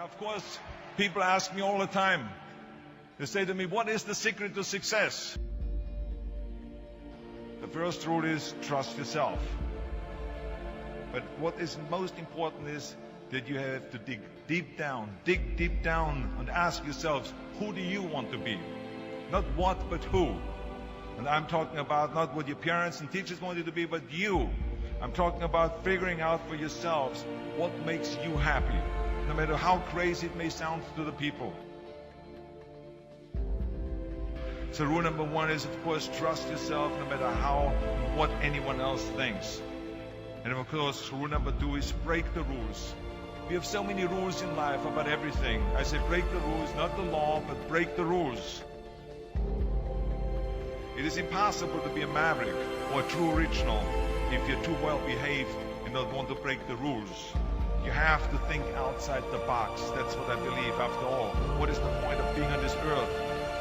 Of course, people ask me all the time. They say to me, what is the secret to success? The first rule is trust yourself. But what is most important is that you have to dig deep down and ask yourselves, who do you want to be? Not what, but who. And I'm talking about not what your parents and teachers want you to be, but you. I'm talking about figuring out for yourselves what makes you happy, no matter how crazy it may sound to the people. So rule number one is, of course, trust yourself no matter what anyone else thinks. And of course, rule number two is break the rules. We have so many rules in life about everything. I say break the rules, not the law, but break the rules. It is impossible to be a maverick or a true original if you're too well behaved and don't want to break the rules. You have to think outside the box. That's what I believe after all. What is the point of being on this earth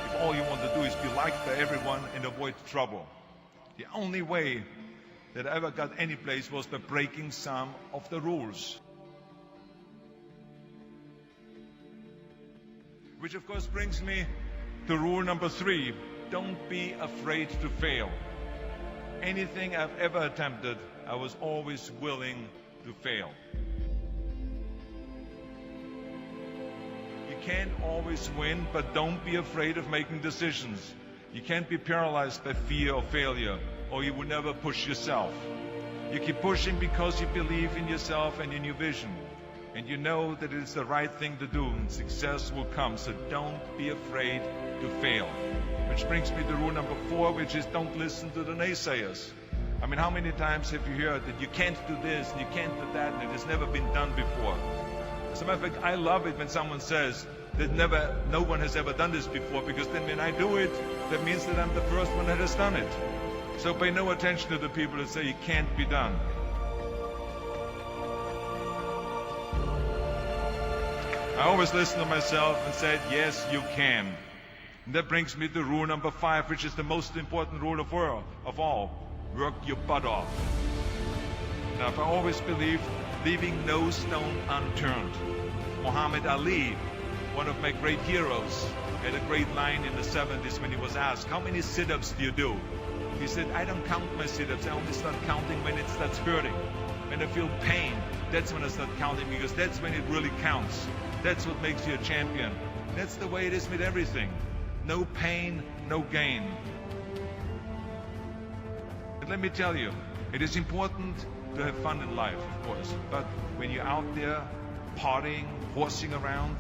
if all you want to do is be liked by everyone and avoid trouble? The only way that I ever got any place was by breaking some of the rules. Which of course brings me to rule number three. Don't be afraid to fail. Anything I've ever attempted, I was always willing to fail. You can't always win, but don't be afraid of making decisions. You can't be paralyzed by fear of failure, or you will never push yourself. You keep pushing because you believe in yourself and in your vision. And you know that it is the right thing to do, and success will come. So don't be afraid to fail. Which brings me to rule number four, which is don't listen to the naysayers. I mean, how many times have you heard that you can't do this and you can't do that and it has never been done before? As a matter of fact, I love it when someone says that no one has ever done this before, because then when I do it, that means that I'm the first one that has done it. So pay no attention to the people that say it can't be done. I always listen to myself and said, yes, you can. And that brings me to rule number five, which is the most important rule of all. Work your butt off. Now, I always believed leaving no stone unturned. Muhammad Ali, one of my great heroes, had a great line in the 70s when he was asked, how many sit-ups do you do? He said, I don't count my sit-ups. I only start counting when it starts hurting. When I feel pain, that's when I start counting, because that's when it really counts. That's what makes you a champion. That's the way it is with everything. No pain, no gain. But let me tell you, it is important to have fun in life, of course. But when you're out there partying, horsing around,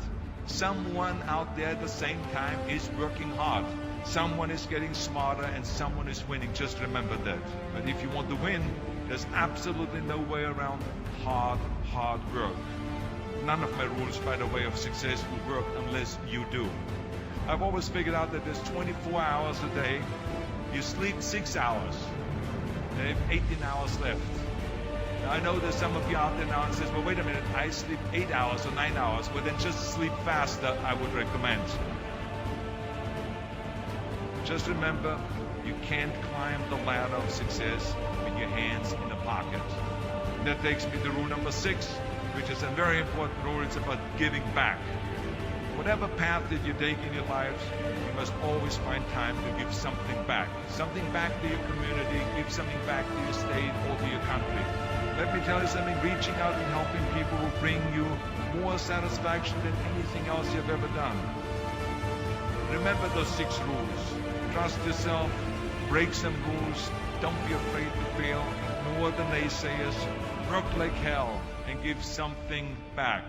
someone out there at the same time is working hard. Someone is getting smarter and someone is winning. Just remember that. But if you want to win, there's absolutely no way around hard work. None of my rules, by the way, of success will work unless you do. I've always figured out that there's 24 hours a day. You sleep 6 hours. And you have 18 hours left. Now, I know there's some of you out there now and says, well, wait a minute, I sleep 8 hours or 9 hours. Well, then just sleep faster, I would recommend. Just remember, you can't climb the ladder of success with your hands in the pocket. And that takes me to rule number 6, which is a very important rule. It's about giving back. Whatever path that you take in your lives, you must always find time to give something back. Something back to your community, give something back to your state or to your country. Let me tell you something, reaching out and helping people will bring you more satisfaction than anything else you've ever done. Remember those 6 rules. Trust yourself, break some rules, don't be afraid to fail, ignore the naysayers, work like hell, and give something back.